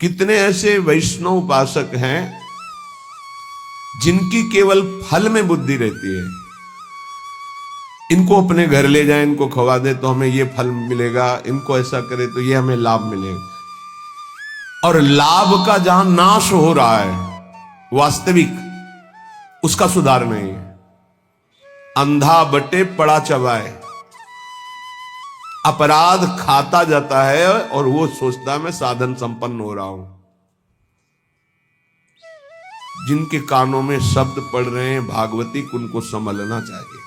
कितने ऐसे वैष्णव उपासक हैं जिनकी केवल फल में बुद्धि रहती है। इनको अपने घर ले जाएं, इनको खवा दे तो हमें ये फल मिलेगा, इनको ऐसा करे तो ये हमें लाभ मिलेगा। और लाभ का जहां नाश हो रहा है वास्तविक, उसका सुधार नहीं है। अंधा बटे पड़ा चबाए, अपराध खाता जाता है और वो सोचता है मैं साधन संपन्न हो रहा हूं। जिनके कानों में शब्द पड़ रहे हैं भागवती, उनको संभलना चाहिए।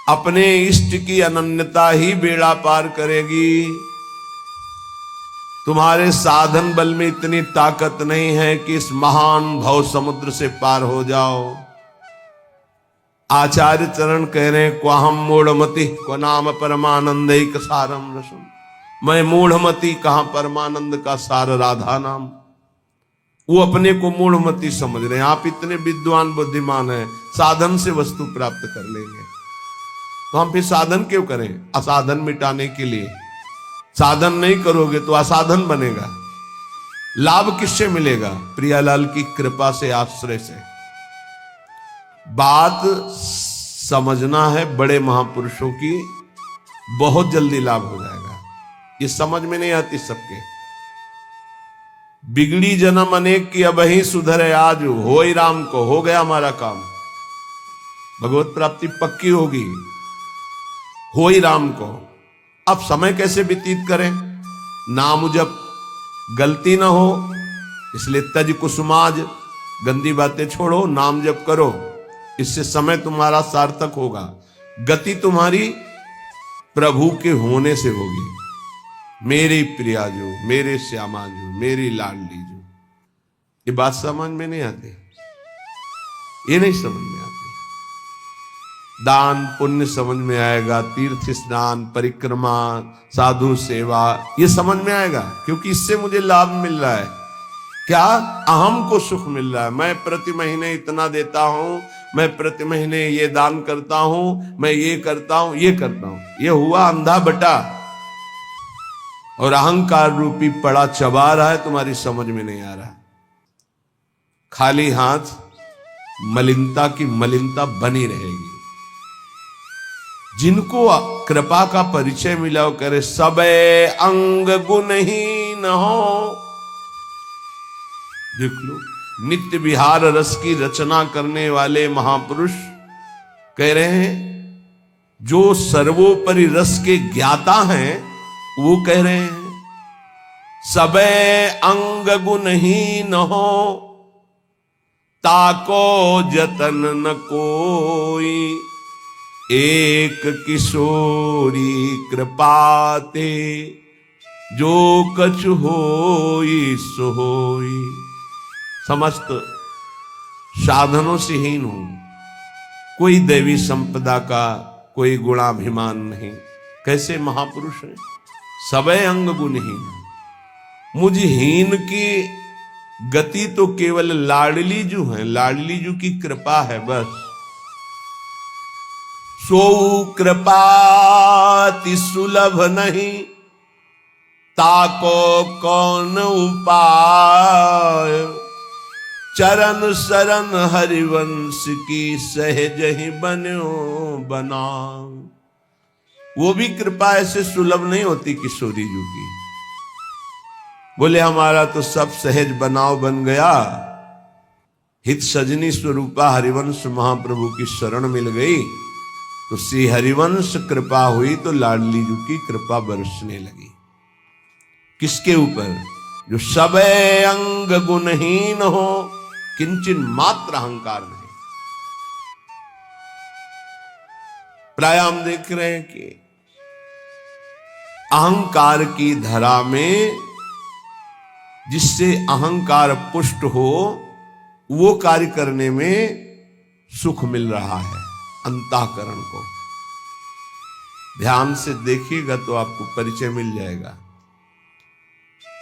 अपने इष्ट की अनन्यता ही बेड़ा पार करेगी। तुम्हारे साधन बल में इतनी ताकत नहीं है कि इस महान भव समुद्र से पार हो जाओ। आचार्य चरण कह रहे हैं, क्वाहम मूढ़मति को नाम परमानंद एक सारम रसम। मैं मूढ़मति, कहां परमानंद का सार राधा नाम। वो अपने को मूढ़मति समझ रहे हैं। आप इतने विद्वान बुद्धिमान हैं, साधन से वस्तु प्राप्त कर लेंगे, तो हम फिर साधन क्यों करें? असाधन मिटाने के लिए। साधन नहीं करोगे तो असाधन बनेगा। लाभ किससे मिलेगा? प्रियालाल की कृपा से, आश्रय से। बात समझना है बड़े महापुरुषों की, बहुत जल्दी लाभ हो जाएगा। ये समझ में नहीं आती सबके। बिगड़ी जन्म अनेक की अब ही सुधरे आज, हो ही राम को, हो गया हमारा काम। भगवत प्राप्ति पक्की होगी, हो ही राम को। अब समय कैसे व्यतीत करें? नाम जप, गलती ना हो, इसलिए तज कुसुमाज, गंदी बातें छोड़ो, नाम जप करो। इससे समय तुम्हारा सार्थक होगा। गति तुम्हारी प्रभु के होने से होगी। मेरी प्रिया जो, मेरे श्यामा जो, मेरी लाडली जो। ये बात समझ में नहीं आती, ये नहीं समझ में आती। दान पुण्य समझ में आएगा, तीर्थ स्नान, परिक्रमा, साधु सेवा, ये समझ में आएगा, क्योंकि इससे मुझे लाभ मिल रहा है। क्या? अहम को सुख मिल रहा है। मैं प्रति महीने इतना देता हूं, मैं प्रति महीने ये दान करता हूं, मैं ये करता हूं, ये करता हूं। ये हुआ अंधा बटा, और अहंकार रूपी पड़ा चबा रहा है, तुम्हारी समझ में नहीं आ रहा। खाली हाथ मलिनता की मलिनता बनी रहेगी। जिनको कृपा का परिचय मिला वो करे सबे अंग गुणहीन हो। देख लो, नित्य विहार रस की रचना करने वाले महापुरुष कह रहे हैं, जो सर्वोपरि रस के ज्ञाता हैं, वो कह रहे हैं सबे अंग गुणहीन हो, ताको जतन न कोई, एक किशोरी कृपाते, जो कछु होई सो होई। समस्त साधनों से हीन हूं, कोई दैवी संपदा का कोई गुणाभिमान नहीं। कैसे महापुरुष हैं? सबे अंग गुणहीन। मुझ हीन की गति तो केवल लाडली जू है, लाडली जू की कृपा है बस। सो कृपाति सुलभ नहीं, ताको कौन उपाय, चरण शरण हरिवंश की सहज ही बन्यो बना। वो भी कृपा ऐसे सुलभ नहीं होती किशोरी जी की। बोले हमारा तो सब सहज बनाव बन गया, हित सजनी स्वरूपा हरिवंश महाप्रभु की शरण मिल गई, तो श्री हरिवंश कृपा हुई तो लाडली जी की कृपा बरसने लगी। किसके ऊपर? जो सबे अंग गुणहीन हो, किंचन मात्र अहंकार नहीं। प्राय हम देख रहे हैं कि अहंकार की धरा में जिससे अहंकार पुष्ट हो, वो कार्य करने में सुख मिल रहा है अंतःकरण को। ध्यान से देखिएगा तो आपको परिचय मिल जाएगा।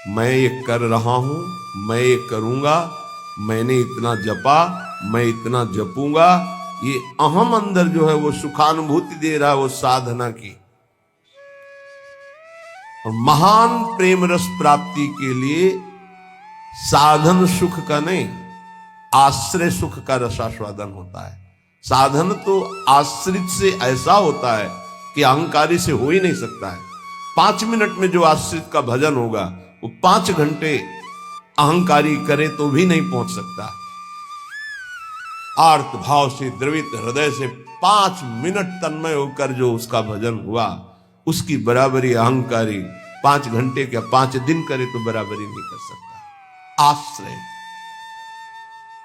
मैं ये कर रहा हूं, मैं ये करूंगा, मैंने इतना जपा, मैं इतना जपूंगा, ये अहम अंदर जो है वो सुखानुभूति दे रहा है, वो साधना की। और महान प्रेम रस प्राप्ति के लिए साधन सुख का नहीं, आश्रय सुख का रसास्वादन होता है। साधन तो आश्रित से ऐसा होता है कि अहंकारी से हो ही नहीं सकता है। 5 मिनट में जो आश्रित का भजन होगा वो 5 घंटे अहंकारी करे तो भी नहीं पहुंच सकता। आर्त भाव से द्रवित हृदय से 5 मिनट तन्मय होकर जो उसका भजन हुआ, उसकी बराबरी अहंकारी 5 घंटे क्या 5 दिन करे तो बराबरी नहीं कर सकता। आश्रय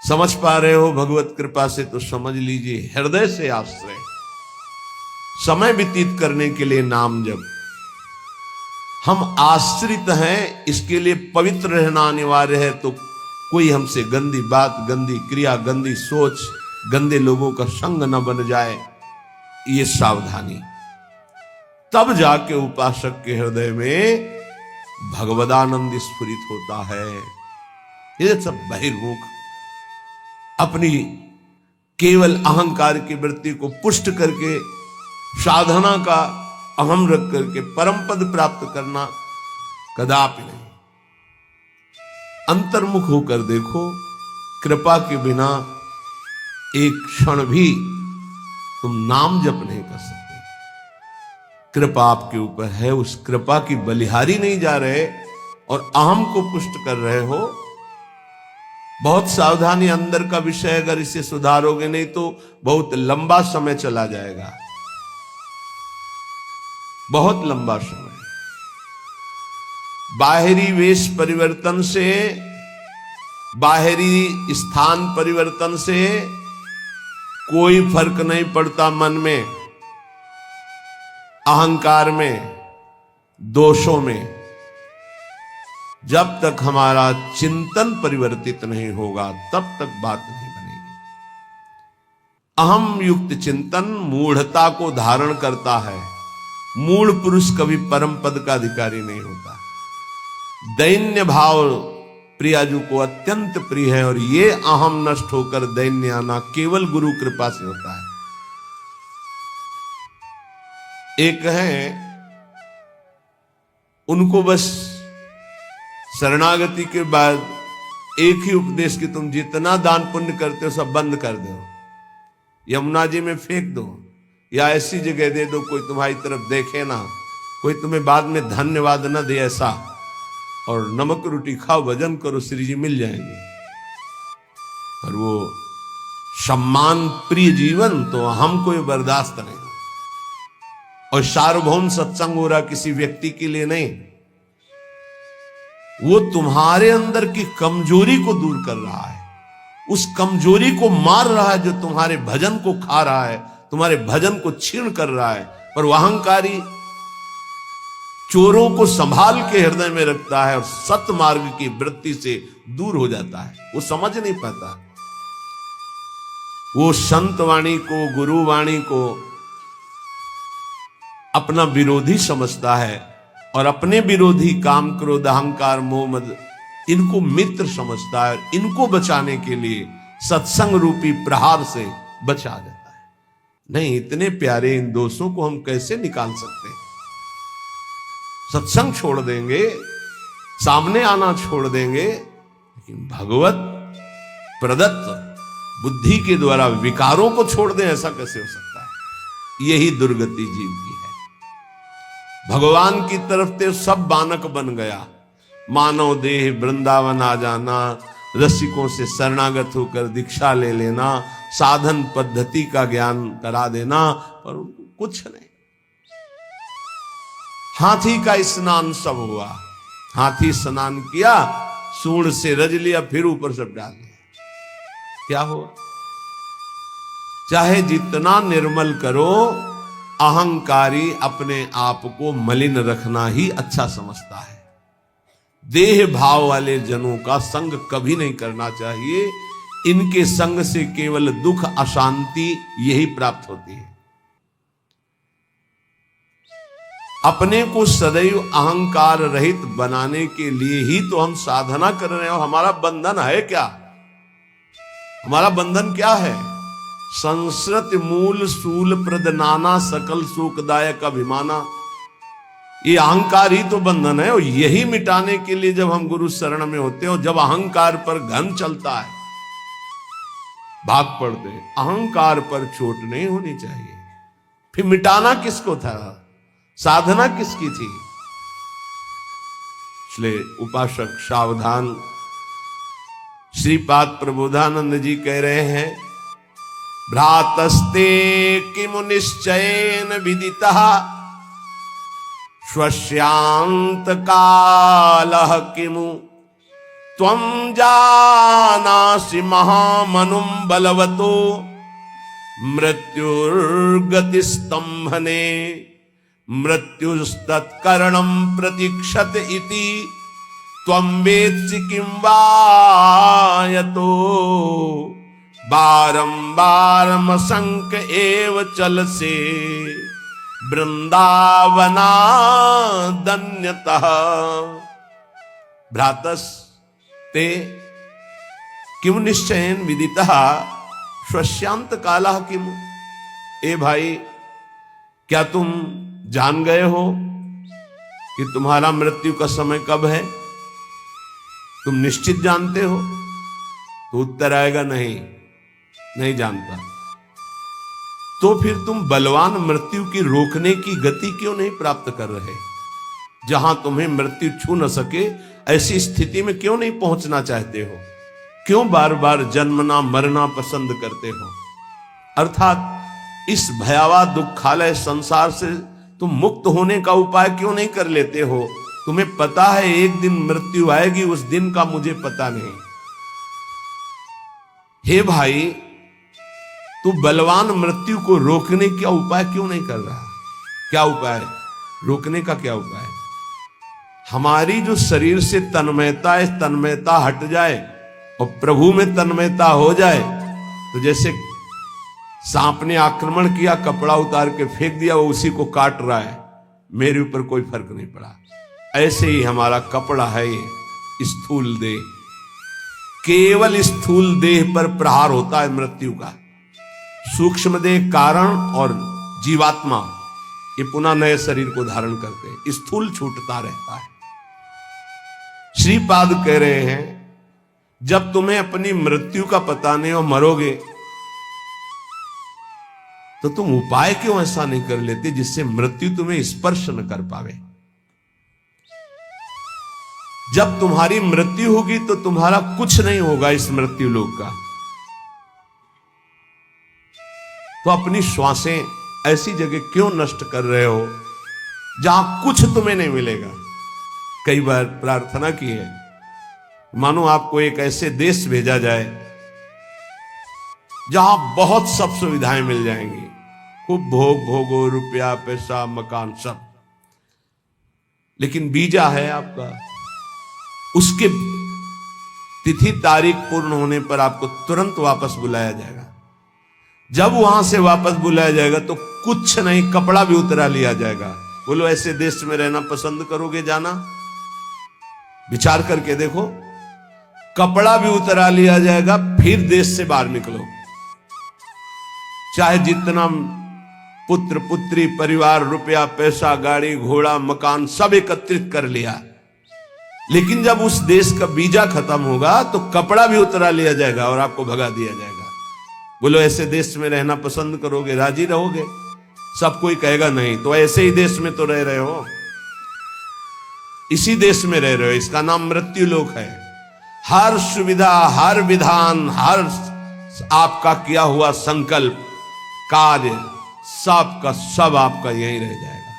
समझ पा रहे हो भगवत कृपा से तो समझ लीजिए, हृदय से आश्रय। समय व्यतीत करने के लिए नाम जप। हम आश्रित हैं, इसके लिए पवित्र रहना अनिवार्य है। तो कोई हमसे गंदी बात, गंदी क्रिया, गंदी सोच, गंदे लोगों का संग न बन जाए, ये सावधानी। तब जाके उपासक के हृदय में भगवदानंद स्फुरित होता है। ये सब बहिर्मुख अपनी केवल अहंकार की वृत्ति को पुष्ट करके साधना का अहम रख करके परम पद प्राप्त करना कदापि नहीं। अंतर्मुख होकर देखो, कृपा के बिना एक क्षण भी तुम नाम जप नहीं कर सकते। कृपा आपके ऊपर है, उस कृपा की बलिहारी नहीं जा रहे और अहम को पुष्ट कर रहे हो। बहुत सावधानी, अंदर का विषय, अगर इसे सुधारोगे नहीं तो बहुत लंबा समय चला जाएगा, बहुत लंबा समय। बाहरी वेश परिवर्तन से, बाहरी स्थान परिवर्तन से कोई फर्क नहीं पड़ता मन में, अहंकार में, दोषों में। जब तक हमारा चिंतन परिवर्तित नहीं होगा तब तक बात नहीं बनेगी। अहम युक्त चिंतन मूढ़ता को धारण करता है। मूढ़ पुरुष कभी परम पद का अधिकारी नहीं होता। दैन्य भाव प्रियाजू को अत्यंत प्रिय है और ये अहम नष्ट होकर दैन्य आना केवल गुरु कृपा से होता है। एक है, उनको बस शरणागति के बाद एक ही उपदेश कि तुम जितना दान पुण्य करते हो सब बंद कर दो, यमुना जी में फेंक दो, या ऐसी जगह दे दो कोई तुम्हारी तरफ देखे ना, कोई तुम्हें बाद में धन्यवाद न दे ऐसा, और नमक रोटी खाओ, भजन करो, श्री जी मिल जाएंगे। और वो सम्मान प्रिय जीवन तो हमको ये बर्दाश्त नहीं। और सार्वभौम सत्संग हो रहा किसी व्यक्ति के लिए नहीं, वो तुम्हारे अंदर की कमजोरी को दूर कर रहा है, उस कमजोरी को मार रहा है जो तुम्हारे भजन को खा रहा है, तुम्हारे भजन को छीण कर रहा है। पर वह अहंकारी चोरों को संभाल के हृदय में रखता है और सत्य मार्ग की वृत्ति से दूर हो जाता है। वो समझ नहीं पाता, वो संत वाणी को, गुरु वाणी को अपना विरोधी समझता है और अपने विरोधी काम, क्रोध, अहंकार, मोह, मद, इनको मित्र समझता है। इनको बचाने के लिए सत्संग रूपी प्रहार से बचा जाता है। नहीं, इतने प्यारे इन दोषों को हम कैसे निकाल सकते हैं? सत्संग छोड़ देंगे, सामने आना छोड़ देंगे, लेकिन भगवत प्रदत्त बुद्धि के द्वारा विकारों को छोड़ दें, ऐसा कैसे हो सकता है? यही दुर्गति जीव की है। भगवान की तरफ से सब बानक बन गया। मानव देह वृंदावन आ जाना, रसिकों से शरणागत होकर दीक्षा ले लेना, साधन पद्धति का ज्ञान करा देना, पर उनको कुछ नहीं। हाथी का स्नान सब हुआ, हाथी स्नान किया, सूंड से रज लिया, फिर ऊपर सब डाल दिया, क्या हुआ? चाहे जितना निर्मल करो, अहंकारी अपने आप को मलिन रखना ही अच्छा समझता है। देह भाव वाले जनों का संग कभी नहीं करना चाहिए। इनके संग से केवल दुख, अशांति यही प्राप्त होती है। अपने को सदैव अहंकार रहित बनाने के लिए ही तो हम साधना कर रहे हैं। और हमारा बंधन है क्या? हमारा बंधन क्या है? संस्कृत मूल सूल प्रद नाना सकल सुखदायक अभिमाना। ये अहंकार ही तो बंधन है, और यही मिटाने के लिए जब हम गुरु शरण में होते हैं, और जब अहंकार पर घन चलता है, भाग पड़ते, अहंकार पर चोट नहीं होनी चाहिए। फिर मिटाना किसको था, साधना किसकी थी? इसलिए उपासक सावधान। श्रीपाद प्रबोधानंद जी कह रहे हैं, भ्रातस्ते किमु निश्चयेन विदितः स्वस्यांत कालः किमु त्वं जानासि महामनुं बलवतो मृत्युर्गतिस्तंभने मृत्युस्तत्करणं प्रतीक्षत इति त्वं वेत्सि किं वा यतो बारंबारमसंक एव चलसे वृंदावनादन्यतः। भ्रातस् ते किम निश्चयेन विदितः स्वस्यांत कालः किमु। ए भाई, क्या तुम जान गए हो कि तुम्हारा मृत्यु का समय कब है? तुम निश्चित जानते हो? तो उत्तर आएगा नहीं जानता। तो फिर तुम बलवान मृत्यु की रोकने की गति क्यों नहीं प्राप्त कर रहे? जहां तुम्हें मृत्यु छू न सके ऐसी स्थिति में क्यों नहीं पहुंचना चाहते हो? क्यों बार बार जन्मना मरना पसंद करते हो? अर्थात इस भयावह दुखालय संसार से तुम मुक्त होने का उपाय क्यों नहीं कर लेते हो? तुम्हें पता है एक दिन मृत्यु आएगी, उस दिन का मुझे पता नहीं। हे भाई, तू बलवान मृत्यु को रोकने का उपाय क्यों नहीं कर रहा? क्या उपाय? रोकने का क्या उपाय? हमारी जो शरीर से तन्मयता है, तन्मयता हट जाए और प्रभु में तन्मयता हो जाए, तो जैसे सांप ने आक्रमण किया, कपड़ा उतार के फेंक दिया, वो उसी को काट रहा है, मेरे ऊपर कोई फर्क नहीं पड़ा। ऐसे ही हमारा कपड़ा है ये स्थूल देह, केवल स्थूल देह पर प्रहार होता है मृत्यु का। सूक्ष्म देह कारण और जीवात्मा ये पुनः नए शरीर को धारण करते हैं, स्थूल छूटता रहता है। श्रीपाद कह रहे हैं, जब तुम्हें अपनी मृत्यु का पता नहीं और मरोगे, तो तुम उपाय क्यों ऐसा नहीं कर लेते जिससे मृत्यु तुम्हें स्पर्श न कर पावे? जब तुम्हारी मृत्यु होगी तो तुम्हारा कुछ नहीं होगा इस मृत्यु लोक का। तो अपनी श्वासें ऐसी जगह क्यों नष्ट कर रहे हो जहां कुछ तुम्हें नहीं मिलेगा? कई बार प्रार्थना की है, मानो आपको एक ऐसे देश भेजा जाए जहां बहुत सब सुविधाएं मिल जाएंगी, खूब भोगो, रुपया पैसा मकान सब, लेकिन वीजा है आपका, उसके तिथि तारीख पूर्ण होने पर आपको तुरंत वापस बुलाया जाएगा। जब वहां से वापस बुलाया जाएगा तो कुछ नहीं, कपड़ा भी उतरा लिया जाएगा। बोलो, ऐसे देश में रहना पसंद करोगे जाना? विचार करके देखो, कपड़ा भी उतरा लिया जाएगा, फिर देश से बाहर निकलो। चाहे जितना पुत्र पुत्री परिवार रुपया पैसा गाड़ी घोड़ा मकान सब एकत्रित कर लिया, लेकिन जब उस देश का वीजा खत्म होगा तो कपड़ा भी उतरा लिया जाएगा और आपको भगा दिया जाएगा। बोलो, ऐसे देश में रहना पसंद करोगे, राजी रहोगे? सब कोई कहेगा नहीं। तो ऐसे ही देश में तो रह रहे हो, इसी देश में रह रहे हो, इसका नाम मृत्यु लोक है। हर सुविधा, हर विधान, हर आपका किया हुआ संकल्प कार्य सब का सब आपका यहीं रह जाएगा।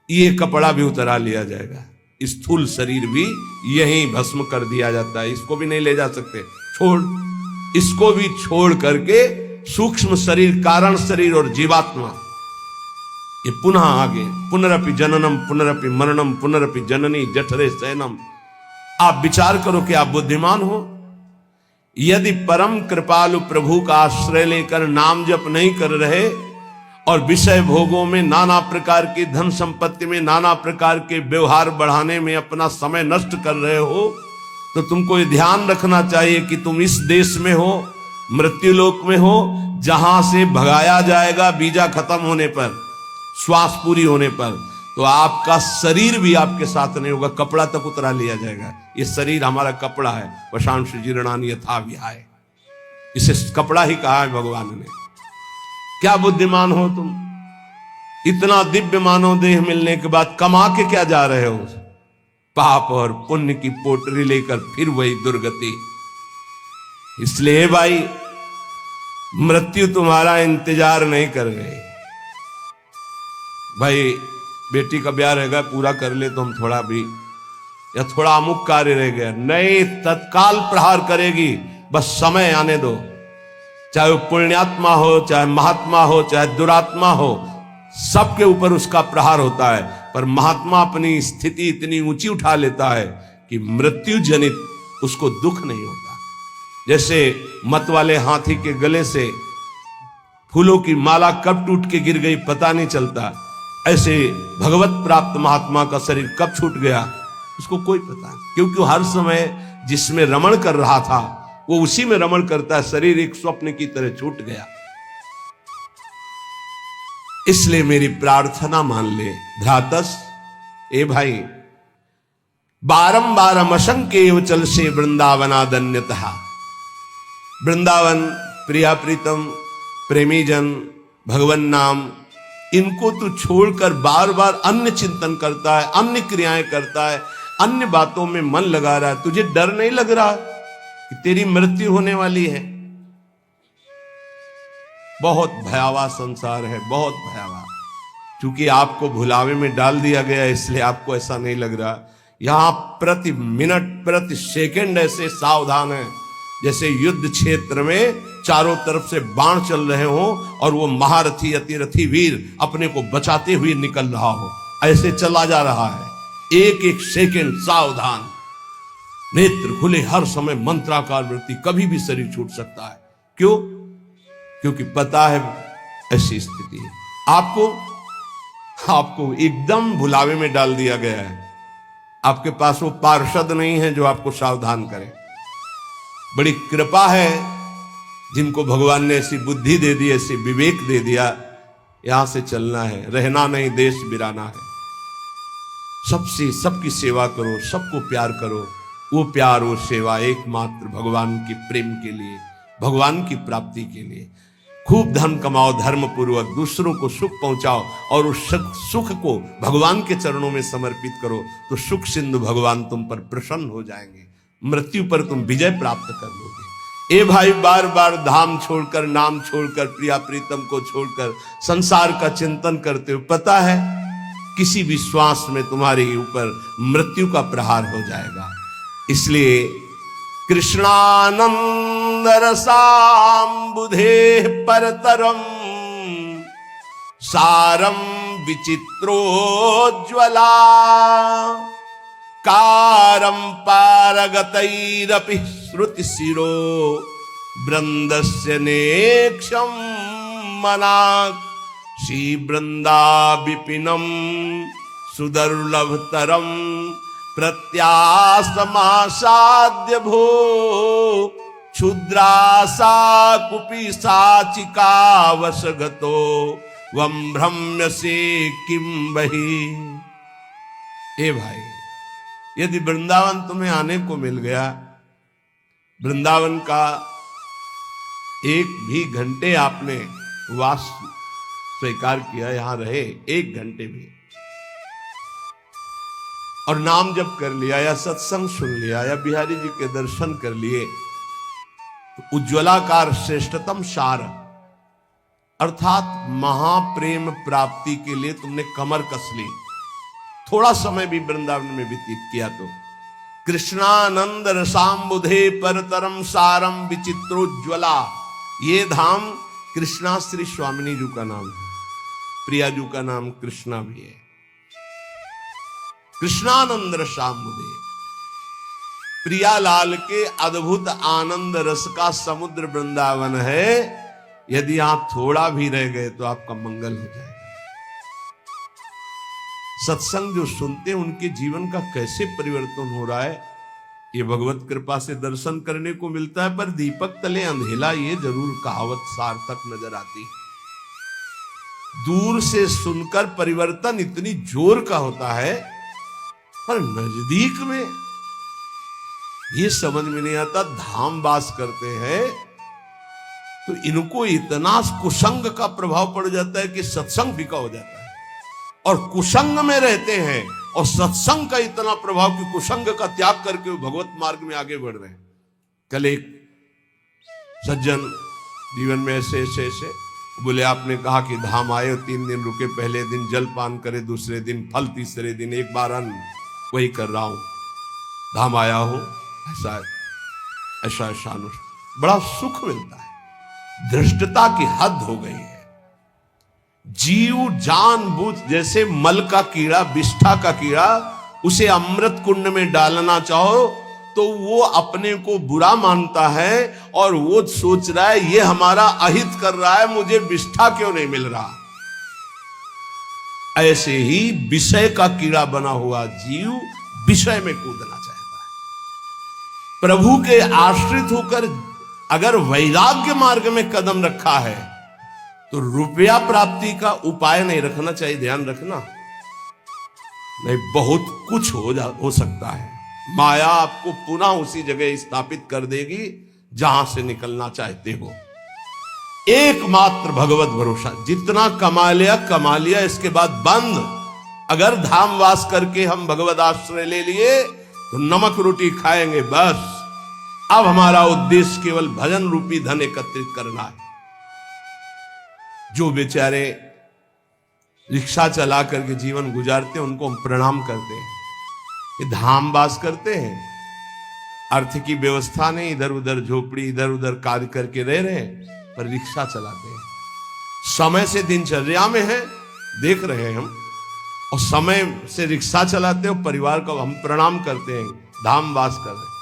ये कपड़ा भी उतरा लिया जाएगा, स्थूल शरीर भी यहीं भस्म कर दिया जाता है, इसको भी नहीं ले जा सकते, छोड़, इसको भी छोड़ करके सूक्ष्म शरीर, कारण शरीर और जीवात्मा ये पुनः आगे पुनरपि जननम पुनरपि मरणम पुनरपि जननी जठरे शयनम। आप विचार करो कि आप बुद्धिमान हो। यदि परम कृपालु प्रभु का आश्रय लेकर नाम जप नहीं कर रहे और विषय भोगों में, नाना प्रकार की धन संपत्ति में, नाना प्रकार के व्यवहार बढ़ाने में अपना समय नष्ट कर रहे हो, तो तुमको ये ध्यान रखना चाहिए कि तुम इस देश में हो, मृत्युलोक में हो, जहां से भगाया जाएगा वीजा खत्म होने पर, श्वास पूरी होने पर। तो आपका शरीर भी आपके साथ नहीं होगा, कपड़ा तक उतरा लिया जाएगा। ये शरीर हमारा कपड़ा है। वशांश जीर्णानि यथा विहाय, इसे कपड़ा ही कहा है भगवान ने। क्या बुद्धिमान हो तुम, इतना दिव्य मानव देह मिलने के बाद कमा के क्या जा रहे हो? पाप और पुण्य की पोटरी लेकर फिर वही दुर्गति। इसलिए भाई, मृत्यु तुम्हारा इंतजार नहीं कर रही। भाई बेटी का ब्याह रहेगा, पूरा कर ले तो हम थोड़ा भी, या थोड़ा अमुक कार्य रह गया, नहीं, तत्काल प्रहार करेगी। बस समय आने दो। चाहे वो पुण्यात्मा हो, चाहे महात्मा हो, चाहे दुरात्मा हो, सबके ऊपर उसका प्रहार होता है। पर महात्मा अपनी स्थिति इतनी ऊंची उठा लेता है कि मृत्यु जनित उसको दुख नहीं होता। जैसे मत वाले हाथी के गले से फूलों की माला कब टूट के गिर गई पता नहीं चलता, ऐसे भगवत प्राप्त महात्मा का शरीर कब छूट गया उसको कोई पता नहीं, क्योंकि हर समय जिसमें रमण कर रहा था वो उसी में रमण करता है। शरीर एक स्वप्न की तरह छूट गया। इसलिए मेरी प्रार्थना मान ले धरातस, ए भाई, बारंबार असंख्य चल से वृंदावनादन्यतः। वृंदावन, प्रिया प्रीतम, प्रेमी जन, भगवान नाम, इनको तू छोड़कर बार बार अन्य चिंतन करता है, अन्य क्रियाएं करता है, अन्य बातों में मन लगा रहा है। तुझे डर नहीं लग रहा कि तेरी मृत्यु होने वाली है? बहुत भयावह संसार है, बहुत भयावह। क्योंकि आपको भुलावे में डाल दिया गया इसलिए आपको ऐसा नहीं लग रहा। यहां प्रति मिनट, प्रति सेकंड ऐसे सावधान है जैसे युद्ध क्षेत्र में चारों तरफ से बाण चल रहे हो और वो महारथी अतिरथी वीर अपने को बचाते हुए निकल रहा हो, ऐसे चला जा रहा है। एक एक सेकंड सावधान, नेत्र खुले हर समय, मंत्राकार वृत्ति, कभी भी शरीर छूट सकता है। क्यों? क्योंकि पता है ऐसी स्थिति है। आपको एकदम भुलावे में डाल दिया गया है। आपके पास वो पार्षद नहीं है जो आपको सावधान करे। बड़ी कृपा है जिनको भगवान ने ऐसी बुद्धि दे दी, ऐसी विवेक दे दिया, यहां से चलना है, रहना नहीं, देश बिराना है। सबसे सबकी सेवा करो, सबको प्यार करो। वो प्यार, वो सेवा एकमात्र भगवान के प्रेम के लिए, भगवान की प्राप्ति के लिए। खूब धन कमाओ, धर्म पूर्वक दूसरों को सुख पहुंचाओ और उस सुख को भगवान के चरणों में समर्पित करो, तो सुख सिंधु भगवान तुम पर प्रसन्न हो जाएंगे। मृत्यु पर तुम विजय प्राप्त कर लोगे। ए भाई, बार बार धाम छोड़कर, नाम छोड़कर, प्रिया प्रीतम को छोड़कर संसार का चिंतन करते हो, पता है किसी भी श्वास में तुम्हारे ऊपर मृत्यु का प्रहार हो जाएगा। इसलिए कृष्णानंद रसाम्बुधे परतरम सारम विचित्रोज्ज्वला कारम पारगतैरपि श्रुति शिरो वृंदस्य नेक्षम मनाक् श्री वृंदा विपिनम सुदुर्लभतरम प्रत्यासमासाद्य भो क्षुद्रासा कुपी साचिका वशगतो वम भ्रम्य से किम बही। ए भाई, यदि वृंदावन तुम्हें आने को मिल गया, वृंदावन का एक भी घंटे आपने वास स्वीकार किया, यहां रहे एक घंटे भी, और नाम जप कर लिया या सत्संग सुन लिया या बिहारी जी के दर्शन कर लिए, तो उज्ज्वलाकार श्रेष्ठतम सार अर्थात महाप्रेम प्राप्ति के लिए तुमने कमर कस ली। थोड़ा समय भी वृंदावन में व्यतीत किया तो कृष्णानंद रसाम्बुधे परतरम सारम विचित्रोज्ज्वला, ये धाम कृष्णा श्री स्वामिनी जी का नाम है, प्रिया जी का नाम कृष्णा भी है। कृष्णानंद रसाम्बुधे, प्रियालाल के अद्भुत आनंद रस का समुद्र वृंदावन है। यदि आप थोड़ा भी रह गए तो आपका मंगल हो जाएगा। सत्संग जो सुनते हैं उनके जीवन का कैसे परिवर्तन हो रहा है, ये भगवत कृपा से दर्शन करने को मिलता है। पर दीपक तले अंधेला, ये जरूर कहावत सार्थक नजर आती है। दूर से सुनकर परिवर्तन इतनी जोर का होता है, पर नजदीक में ये समझ में नहीं आता। धाम वास करते हैं तो इनको इतना कुसंग का प्रभाव पड़ जाता है कि सत्संग फीका हो जाता है, और कुसंग में रहते हैं और सत्संग का इतना प्रभाव कि कुसंग का त्याग करके वो भगवत मार्ग में आगे बढ़ रहे हैं। कल एक सज्जन जीवन में ऐसे ऐसे ऐसे बोले, आपने कहा कि धाम आए और 3 दिन रुके, पहले दिन जल पान करे, दूसरे दिन फल, तीसरे दिन एक बार अन्न, वही कर रहा हूं, धाम आया हूं, ऐसा ऐसा ऐसा बड़ा सुख मिलता है। धृष्टता की हद हो गई है। जीव जानबूझ, जैसे मल का कीड़ा, विष्ठा का कीड़ा, उसे अमृत कुंड में डालना चाहो तो वो अपने को बुरा मानता है और वो सोच रहा है ये हमारा अहित कर रहा है, मुझे विष्ठा क्यों नहीं मिल रहा। ऐसे ही विषय का कीड़ा बना हुआ जीव विषय में कूदना चाहता है। प्रभु के आश्रित होकर अगर वैराग्य मार्ग में कदम रखा है तो रुपया प्राप्ति का उपाय नहीं रखना चाहिए। ध्यान रखना, नहीं बहुत कुछ हो सकता है। माया आपको पुनः उसी जगह स्थापित कर देगी जहां से निकलना चाहते हो। एकमात्र भगवत भरोसा, जितना कमा लिया, इसके बाद बंद। अगर धाम वास करके हम भगवत आश्रय ले लिए तो नमक रोटी खाएंगे बस। अब हमारा उद्देश्य केवल भजन रूपी धन एकत्रित करना है। जो बेचारे रिक्शा चला करके जीवन गुजारते हैं उनको हम प्रणाम करते हैं। ये धाम वास करते हैं, अर्थ की व्यवस्था नहीं, इधर उधर झोपड़ी, इधर उधर कार्य करके रह रहे हैं, पर रिक्शा चलाते हैं। समय से दिनचर्या में है, देख रहे हैं हम, और समय से रिक्शा चलाते हैं, परिवार को हम प्रणाम करते हैं, धाम वास कर रहे हैं।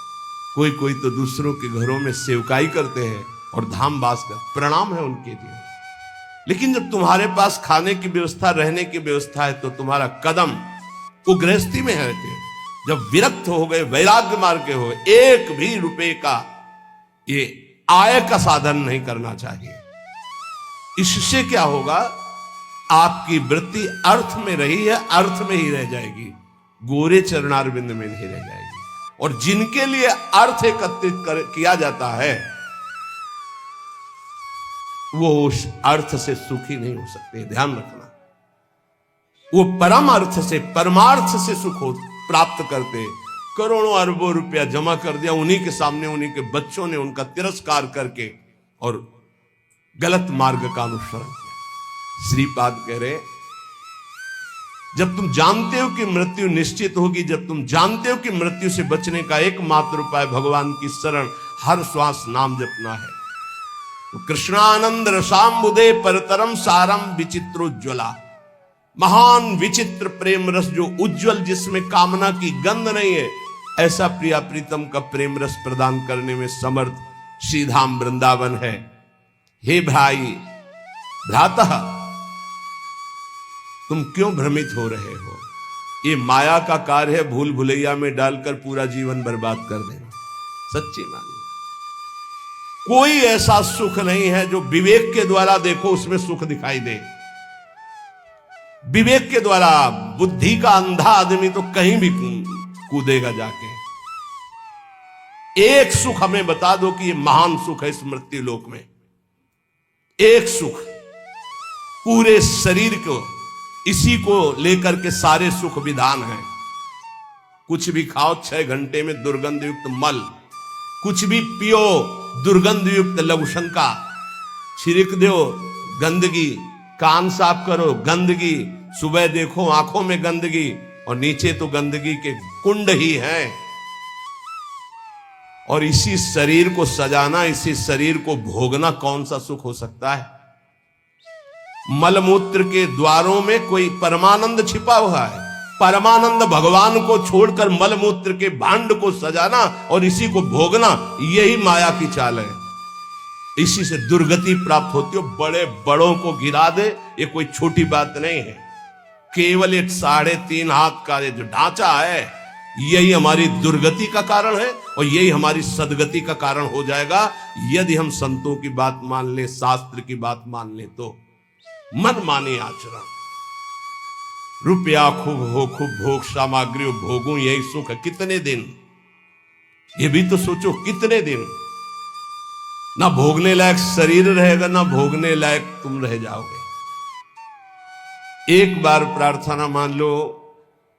कोई कोई तो दूसरों के घरों में सेवकाई करते हैं और धाम वास कर, प्रणाम है उनके लिए। लेकिन जब तुम्हारे पास खाने की व्यवस्था, रहने की व्यवस्था है, तो तुम्हारा कदम वो गृहस्थी में है। जब विरक्त हो गए, वैराग्य मार्ग के हो गए, एक भी रुपए का ये आय का साधन नहीं करना चाहिए। इससे क्या होगा, आपकी वृत्ति अर्थ में रही है, अर्थ में ही रह जाएगी, गोरे चरणारविंद में नहीं रह जाएगी। और जिनके लिए अर्थ एकत्रित किया जाता है वो उस अर्थ से सुखी नहीं हो सकते। ध्यान रखना, वो परम अर्थ से, परमार्थ से सुख हो प्राप्त करते। करोड़ों अरबों रुपया जमा कर दिया, उन्हीं के सामने उन्हीं के बच्चों ने उनका तिरस्कार करके और गलत मार्ग का अनुसरण किया। श्रीपाद कह रहे, जब तुम जानते हो कि मृत्यु निश्चित होगी, जब तुम जानते हो कि मृत्यु से बचने का एकमात्र उपाय भगवान की शरण, हर श्वास नाम जपना है, तो कृष्णानंद रसाम्बुदे परतरम सारम विचित्रोज्ज्वला, महान विचित्र प्रेम रस जो उज्जवल, जिसमें कामना की गंध नहीं है, ऐसा प्रिया प्रीतम का प्रेम रस प्रदान करने में समर्थ श्रीधाम वृंदावन है। हे भाई भ्राता, तुम क्यों भ्रमित हो रहे हो? ये माया का कार्य है, भूल भुलैया में डालकर पूरा जीवन बर्बाद कर देना। सच्ची मानिए, कोई ऐसा सुख नहीं है जो विवेक के द्वारा देखो उसमें सुख दिखाई दे। विवेक के द्वारा, बुद्धि का अंधा आदमी तो कहीं भी कूदेगा जाके। एक सुख हमें बता दो कि ये महान सुख है इस मृत्यु लोक में। एक सुख पूरे शरीर को, इसी को लेकर के सारे सुख विधान है। कुछ भी खाओ 6 घंटे में दुर्गंध युक्त मल, कुछ भी पियो दुर्गंध युक्त लघुशंका, छिड़क दो गंदगी, कान साफ करो गंदगी, सुबह देखो आंखों में गंदगी, और नीचे तो गंदगी के कुंड ही हैं। और इसी शरीर को सजाना, इसी शरीर को भोगना कौन सा सुख हो सकता है? मलमूत्र के द्वारों में कोई परमानंद छिपा हुआ है। परमानंद भगवान को छोड़कर मलमूत्र के भांड को सजाना और इसी को भोगना, यही माया की चाल है। इसी से दुर्गति प्राप्त होती हो। बड़े बड़ों को गिरा दे, ये कोई छोटी बात नहीं है। केवल एक 3.5 हाथ का जो ढांचा है, यही हमारी दुर्गति का कारण है और यही हमारी सदगति का कारण हो जाएगा, यदि हम संतों की बात मान ले, शास्त्र की बात मान ले। तो मन माने आचरण। रुपया खूब हो, खूब भोग सामग्री भोगूं, यही सुख है। कितने दिन? ये भी तो सोचो, कितने दिन? ना भोगने लायक शरीर रहेगा, ना भोगने लायक तुम रह जाओगे। एक बार प्रार्थना मान लो,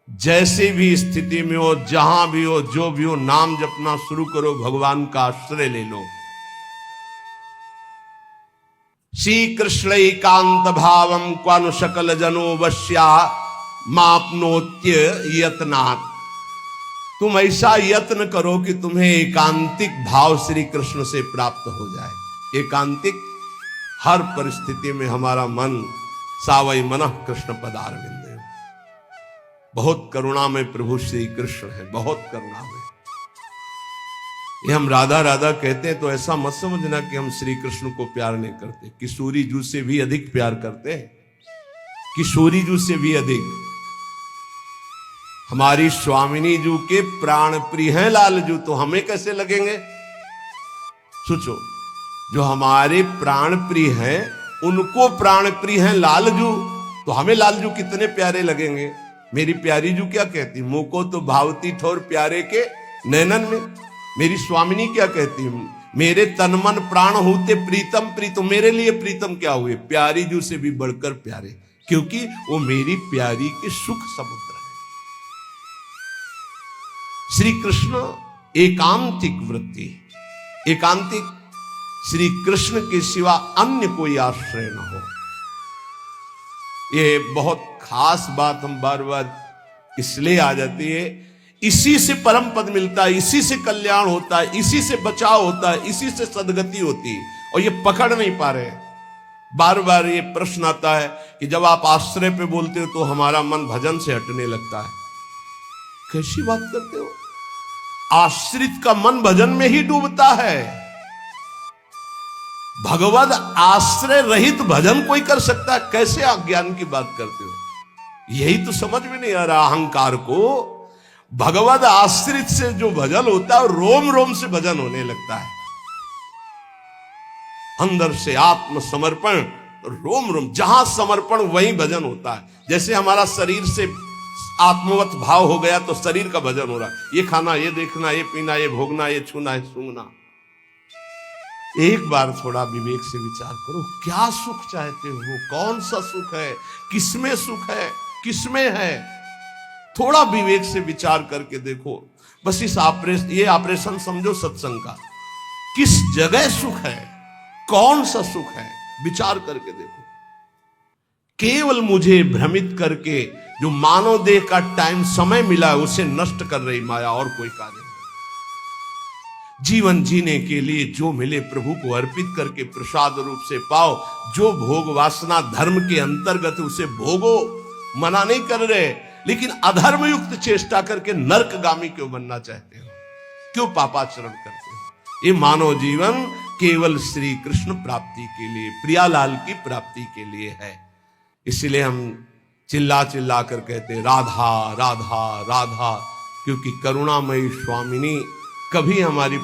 जैसे भी स्थिति में हो, जहां भी हो, जो भी हो, नाम जपना शुरू करो, भगवान का आश्रय ले लो। श्री कृष्ण एकांत भावम क्वानु सकल जनो वश्या मापनोत्य यत्नात्। तुम ऐसा यत्न करो कि तुम्हें एकांतिक भाव श्री कृष्ण से प्राप्त हो जाए। एकांतिक, हर परिस्थिति में हमारा मन सावई मनः कृष्ण पदारविंद। बहुत करुणा में प्रभु श्री कृष्ण है, बहुत करुणा में। ये हम राधा राधा कहते हैं तो ऐसा मत समझना कि हम श्री कृष्ण को प्यार नहीं करते। किशोरी जू से भी अधिक प्यार करते हैं, किशोरी जू से भी अधिक। हमारी स्वामिनी जू के प्राण प्रिय हैं लाल जू, तो हमें कैसे लगेंगे? सोचो, जो हमारे प्राण प्रिय हैं उनको प्राण प्रिय हैं लाल जू, तो हमें लाल जू कितने प्यारे लगेंगे। मेरी प्यारी जू क्या कहती? मुंह को तो भावती ठोर प्यारे के नैनन में। मेरी स्वामिनी क्या कहती? मेरे तन मन प्राण होते प्रीतम प्रीतम। मेरे लिए प्रीतम क्या हुए? प्यारी जू से भी बढ़कर प्यारे, क्योंकि वो मेरी प्यारी के सुख समुद्र है। श्री कृष्ण एकांतिक वृत्ति, एकांतिक, श्री कृष्ण के सिवा अन्य कोई आश्रय न हो। ये बहुत खास बात हम बार बार इसलिए आ जाती है, इसी से परम पद मिलता है, इसी से कल्याण होता है, इसी से बचाव होता है, इसी से सदगति होती है, और ये पकड़ नहीं पा रहे। बार बार ये प्रश्न आता है कि जब आप आश्रय पे बोलते हो तो हमारा मन भजन से हटने लगता है। कैसी बात करते हो? आश्रित का मन भजन में ही डूबता है। भगवद आश्रय रहित भजन कोई कर सकता है? कैसे आप ज्ञान की बात करते हो? यही तो समझ में नहीं आ रहा अहंकार को। भगवद आश्रित से जो भजन होता है रोम रोम से भजन होने लगता है। अंदर से आत्म समर्पण, रोम रोम, जहां समर्पण वहीं भजन होता है। जैसे हमारा शरीर से आत्मवत भाव हो गया तो शरीर का भजन हो रहा है। ये खाना, ये देखना, ये पीना, ये भोगना, ये छूना, ये सूंघना। एक बार थोड़ा विवेक से विचार करो, क्या सुख चाहते हो? कौन सा सुख है? किसमें सुख है? किसमें है? थोड़ा विवेक से विचार करके देखो। बस ये ऑपरेशन समझो सत्संग का। किस जगह सुख है? कौन सा सुख है? विचार करके देखो। केवल मुझे भ्रमित करके जो मानव देह का टाइम समय मिला है उसे नष्ट कर रही माया, और कोई कार्य नहीं। जीवन जीने के लिए जो मिले प्रभु को अर्पित करके प्रसाद रूप से पाओ। जो भोग वासना धर्म के अंतर्गत उसे भोगो, मना नहीं कर रहे, लेकिन अधर्म युक्त चेष्टा करके नरकगामी क्यों बनना चाहते हो? क्यों पापाचरण करते हो? ये मानव जीवन केवल श्री कृष्ण प्राप्ति के लिए, प्रियालाल की प्राप्ति के लिए है। इसलिए हम चिल्ला चिल्ला कर कहते राधा राधा राधा, क्योंकि करुणामयी स्वामिनी कभी हमारी